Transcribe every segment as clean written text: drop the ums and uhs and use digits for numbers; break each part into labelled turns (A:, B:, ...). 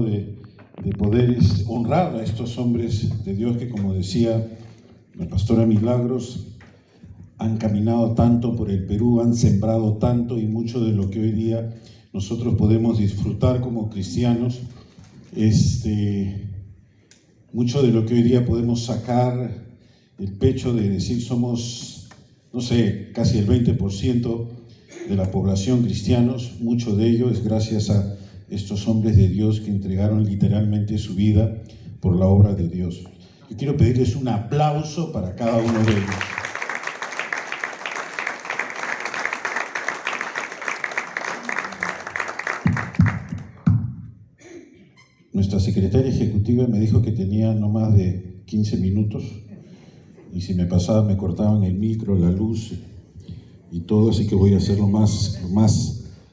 A: honor de poder honrar a estos hombres de Dios que, como decía la pastora Milagros, han caminado tanto por el Perú, han sembrado tanto, y mucho de lo que hoy día nosotros podemos disfrutar como cristianos, mucho de lo que hoy día podemos sacar el pecho de decir somos, no sé, casi el 20% de la población cristianos. Mucho de ello es gracias a estos hombres de Dios que entregaron literalmente su vida por la obra de Dios. Yo quiero pedirles un aplauso para cada uno de ellos. Nuestra secretaria ejecutiva me dijo que tenía no más de 15 minutos y si me pasaba me cortaban el micro, la luz y todo, así que voy a hacerlo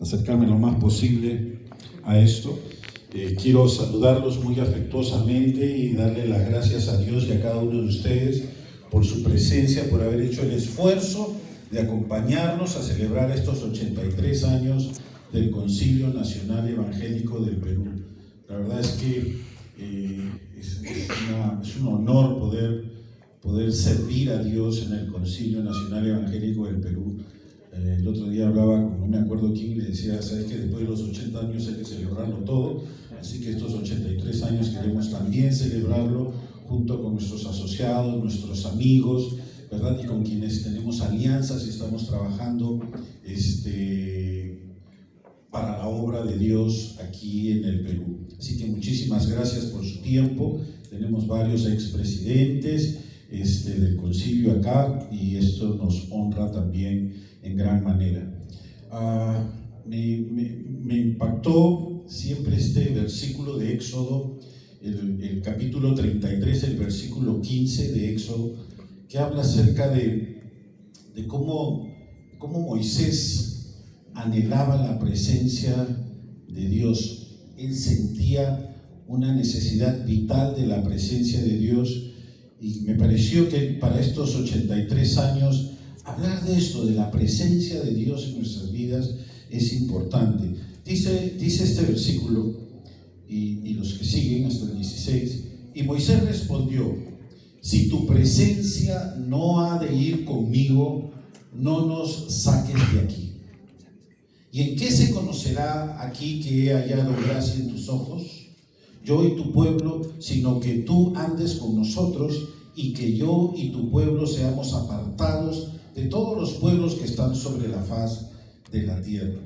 A: acercarme lo más posible a esto. Quiero saludarlos muy afectuosamente y darle las gracias a Dios y a cada uno de ustedes por su presencia, por haber hecho el esfuerzo de acompañarnos a celebrar estos 83 años del Concilio Nacional Evangélico del Perú. La verdad es que es un honor poder servir a Dios en el Concilio Nacional Evangélico del Perú. El otro día hablaba, no me acuerdo quién, le decía, sabes que después de los 80 años hay que celebrarlo todo, así que estos 83 años queremos también celebrarlo junto con nuestros asociados, nuestros amigos, ¿verdad? Y con quienes tenemos alianzas y estamos trabajando para la obra de Dios aquí en el Perú. Así que muchísimas gracias por su tiempo. Tenemos varios expresidentes del concilio acá y esto nos honra también en gran manera. Me impactó siempre este versículo de Éxodo, el capítulo 33, el versículo 15 de Éxodo, que habla acerca de cómo Moisés anhelaba la presencia de Dios. Él sentía una necesidad vital de la presencia de Dios y me pareció que para estos 83 años hablar de esto, de la presencia de Dios en nuestras vidas, es importante. Dice este versículo y los que siguen hasta el 16, y Moisés respondió: si tu presencia no ha de ir conmigo, no nos saques de aquí. ¿Y en qué se conocerá aquí que he hallado gracia en tus ojos, yo y tu pueblo, sino que tú andes con nosotros y que yo y tu pueblo seamos apartados de todos los pueblos que están sobre la faz de la tierra?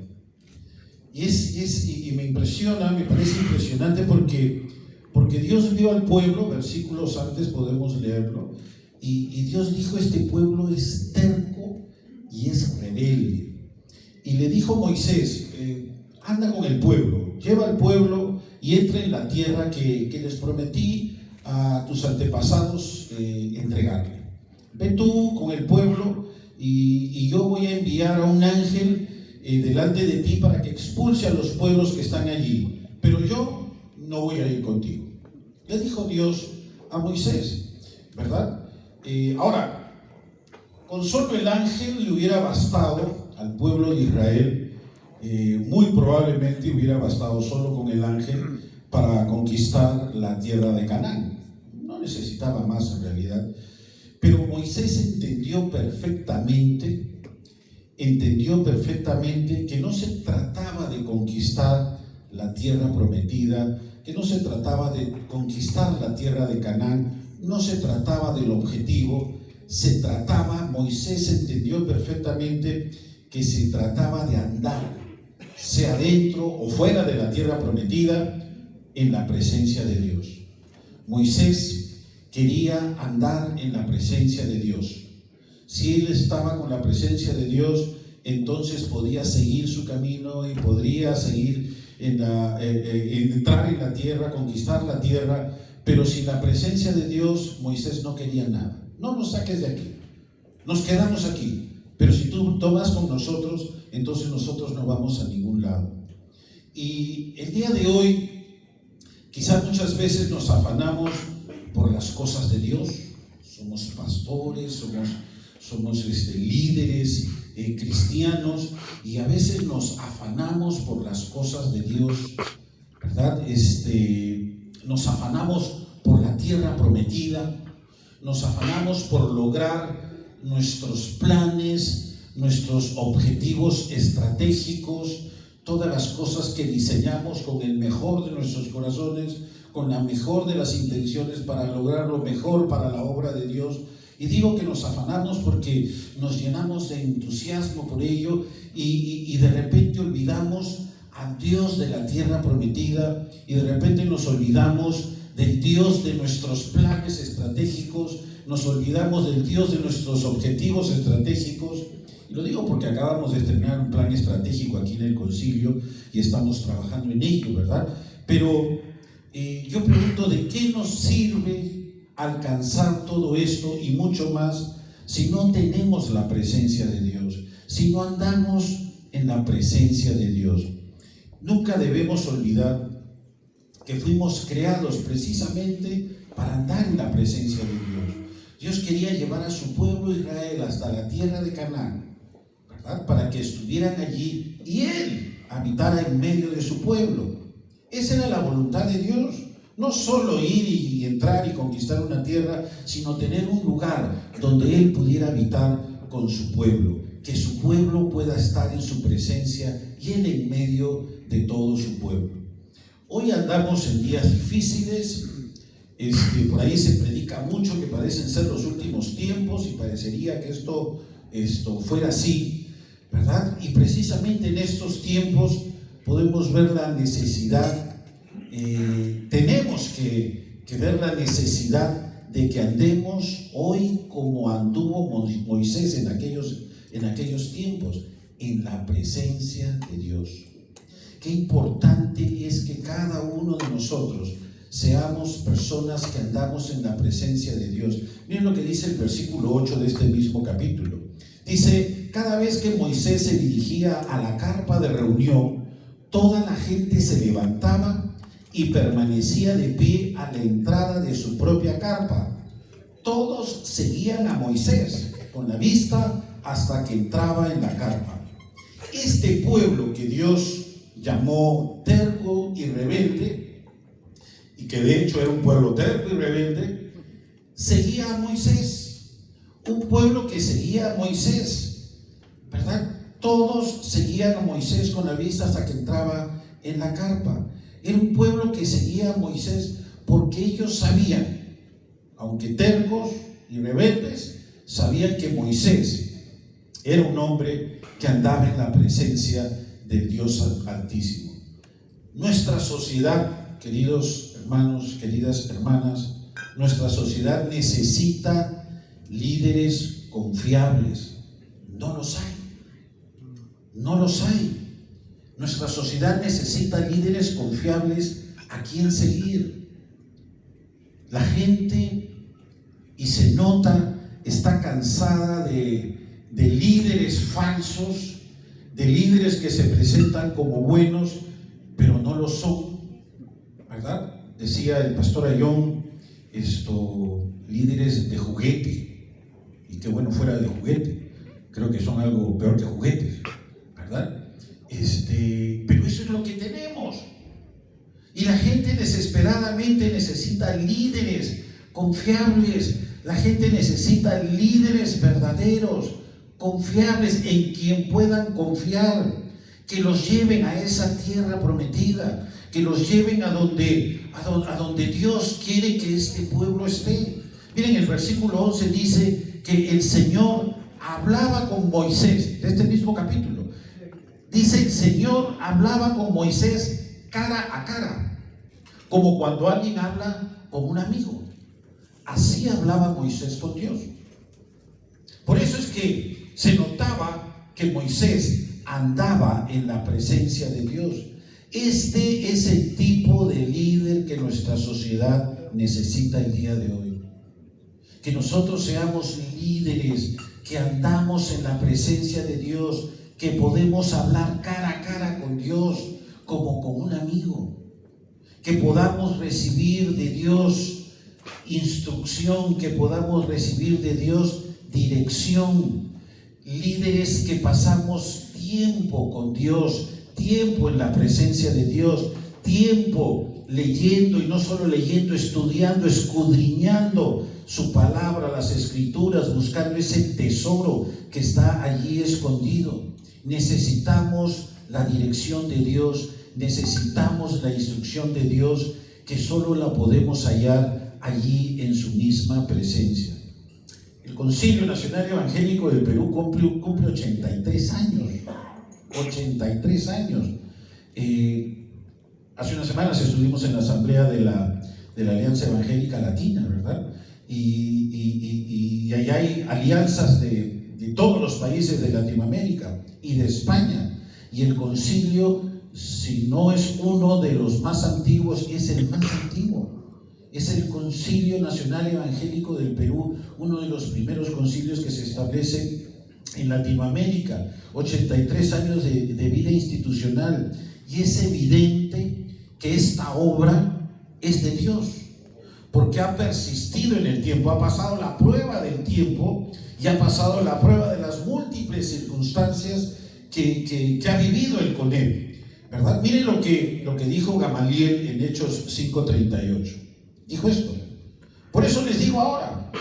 A: Y me impresiona, me parece impresionante porque Dios vio al pueblo, versículos antes podemos leerlo, y Dios dijo: este pueblo es terco y es rebelde. Y le dijo Moisés: anda con el pueblo, lleva al pueblo y entra en la tierra que les prometí a tus antepasados entregarle. Ve tú con el pueblo y yo voy a enviar a un ángel delante de ti para que expulse a los pueblos que están allí, pero yo no voy a ir contigo. Le dijo Dios a Moisés, ¿verdad? Ahora, con solo el ángel le hubiera bastado al pueblo de Israel, muy probablemente hubiera bastado solo con el ángel para conquistar la tierra de Canaán. No necesitaba más en realidad. Pero Moisés entendió perfectamente que no se trataba de conquistar la tierra prometida, que no se trataba de conquistar la tierra de Canaán, no se trataba del objetivo, Moisés entendió perfectamente que se trataba de andar, sea dentro o fuera de la tierra prometida, en la presencia de Dios. Moisés quería andar en la presencia de Dios. Si él estaba con la presencia de Dios, entonces podía seguir su camino y podría seguir entrar en la tierra, conquistar la tierra, pero sin la presencia de Dios, Moisés no quería nada. No nos saques de aquí, nos quedamos aquí. Pero si tú tomas con nosotros, entonces nosotros no vamos a ningún lado. Y el día de hoy, quizás muchas veces nos afanamos por las cosas de Dios. Somos pastores, somos líderes cristianos, y a veces nos afanamos por las cosas de Dios, ¿verdad? Nos afanamos por la tierra prometida, nos afanamos por lograr nuestros planes, nuestros objetivos estratégicos, todas las cosas que diseñamos con el mejor de nuestros corazones, con la mejor de las intenciones para lograr lo mejor para la obra de Dios. Y digo que nos afanamos porque nos llenamos de entusiasmo por ello y de repente olvidamos al Dios de la tierra prometida y de repente nos olvidamos del Dios de nuestros planes estratégicos, nos olvidamos del Dios de nuestros objetivos estratégicos. Y lo digo porque acabamos de terminar un plan estratégico aquí en el concilio y estamos trabajando en ello, ¿verdad? Pero yo pregunto, ¿de qué nos sirve alcanzar todo esto y mucho más si no tenemos la presencia de Dios, si no andamos en la presencia de Dios? Nunca debemos olvidar que fuimos creados precisamente para andar en la presencia de Dios. Dios quería llevar a su pueblo Israel hasta la tierra de Canaán, ¿verdad? Para que estuvieran allí y Él habitara en medio de su pueblo. Esa era la voluntad de Dios. No solo ir y entrar y conquistar una tierra, sino tener un lugar donde Él pudiera habitar con su pueblo, que su pueblo pueda estar en su presencia y Él en medio de todo su pueblo. Hoy andamos en días difíciles, por ahí se predica mucho que parecen ser los últimos tiempos y parecería que esto fuera así, ¿verdad? Y precisamente en estos tiempos podemos ver la necesidad, tenemos que ver la necesidad de que andemos hoy como anduvo Moisés en aquellos tiempos, en la presencia de Dios. Qué importante es que cada uno de nosotros seamos personas que andamos en la presencia de Dios. Miren lo que dice el versículo 8 de este mismo capítulo. Dice: cada vez que Moisés se dirigía a la carpa de reunión, toda la gente se levantaba y permanecía de pie a la entrada de su propia carpa. Todos seguían a Moisés con la vista hasta que entraba en la carpa. Este pueblo que Dios llamó terco y rebelde, y que de hecho era un pueblo terco y rebelde, seguía a Moisés. Un pueblo que seguía a Moisés, ¿verdad? Todos seguían a Moisés con la vista hasta que entraba en la carpa. Era un pueblo que seguía a Moisés porque ellos sabían, aunque tercos y rebeldes, sabían que Moisés era un hombre que andaba en la presencia del Dios Altísimo. Nuestra sociedad, queridos hermanos, queridas hermanas, nuestra sociedad necesita líderes confiables. No los hay. No los hay. Nuestra sociedad necesita líderes confiables a quien seguir. La gente, y se nota, está cansada de líderes falsos, de líderes que se presentan como buenos, pero no lo son, ¿verdad? Decía el pastor Ayón, líderes de juguete, y qué bueno fuera de juguete, creo que son algo peor que juguetes, ¿verdad? Pero eso es lo que tenemos, y la gente desesperadamente necesita líderes confiables. La gente necesita líderes verdaderos, confiables, en quien puedan confiar, que los lleven a esa tierra prometida, que los lleven a donde Dios quiere que este pueblo esté. Miren, el versículo 11 dice que el Señor hablaba con Moisés, de este mismo capítulo. Dice: el Señor hablaba con Moisés cara a cara, como cuando alguien habla con un amigo. Así hablaba Moisés con Dios. Por eso es que se notaba que Moisés andaba en la presencia de Dios. Este es el tipo de líder que nuestra sociedad necesita el día de hoy. Que nosotros seamos líderes, que andamos en la presencia de Dios, que podemos hablar cara a cara con Dios como con un amigo, que podamos recibir de Dios instrucción, que podamos recibir de Dios dirección. Líderes que pasamos tiempo con Dios, tiempo en la presencia de Dios, tiempo leyendo, y no solo leyendo, estudiando, escudriñando su palabra, las escrituras, buscando ese tesoro que está allí escondido. Necesitamos la dirección de Dios, necesitamos la instrucción de Dios, que solo la podemos hallar allí en su misma presencia. El Concilio Nacional Evangélico del Perú cumple 83 años. 83 años. Hace unas semanas estuvimos en la asamblea de la Alianza Evangélica Latina, ¿verdad? Y allá hay alianzas de todos los países de Latinoamérica y de España. Y el concilio, si no es uno de los más antiguos, es el más antiguo. Es el Concilio Nacional Evangélico del Perú, uno de los primeros concilios que se establece en Latinoamérica. 83 años de vida institucional. Y es evidente que esta obra es de Dios, porque ha persistido en el tiempo, ha pasado la prueba del tiempo y ha pasado la prueba de las múltiples circunstancias que ha vivido el CONEP, ¿verdad? Miren lo que dijo Gamaliel en Hechos 5:38. Dijo esto: por eso les digo ahora,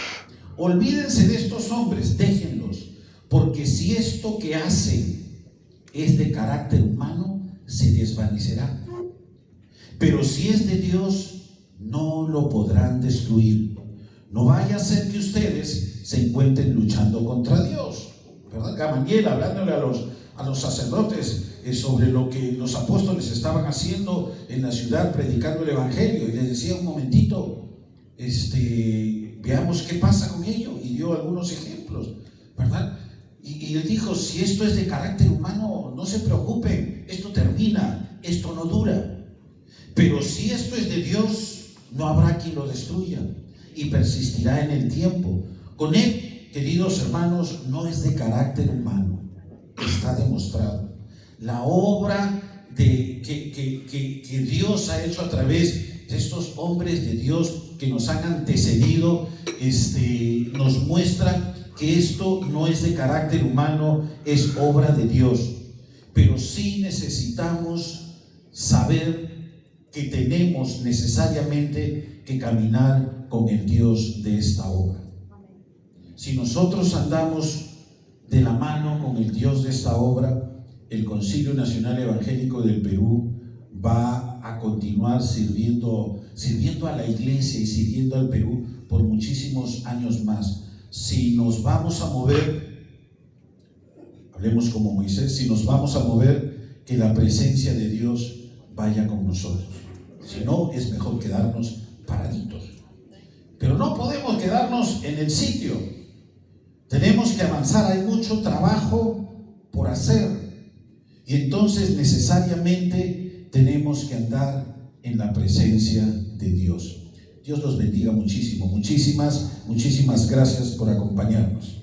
A: olvídense de estos hombres, déjenlos, porque si esto que hacen es de carácter humano, se desvanecerá. Pero si es de Dios, no lo podrán destruir. No vaya a ser que ustedes se encuentren luchando contra Dios, ¿verdad? Gamaliel hablándole a los sacerdotes sobre lo que los apóstoles estaban haciendo en la ciudad, predicando el evangelio, y les decía: un momentito, veamos qué pasa con ello, y dio algunos ejemplos, ¿verdad? Y él dijo: si esto es de carácter humano, no se preocupen, esto termina, esto no dura. Pero si esto es de Dios, no habrá quien lo destruya, y persistirá en el tiempo. Con él, queridos hermanos, no es de carácter humano, está demostrado. La obra que Dios ha hecho a través de estos hombres de Dios que nos han antecedido, nos muestra que esto no es de carácter humano, es obra de Dios. Pero sí necesitamos saber que tenemos necesariamente que caminar con el Dios de esta obra. Si nosotros andamos de la mano con el Dios de esta obra, el Concilio Nacional Evangélico del Perú va a continuar sirviendo a la iglesia y sirviendo al Perú por muchísimos años más. Si nos vamos a mover, hablemos como Moisés, si nos vamos a mover, que la presencia de Dios vaya con nosotros. Si no, es mejor quedarnos paraditos. Pero no podemos quedarnos en el sitio. Tenemos que avanzar, hay mucho trabajo por hacer. Y entonces necesariamente tenemos que andar en la presencia de Dios. Dios los bendiga muchísimo. Muchísimas gracias por acompañarnos.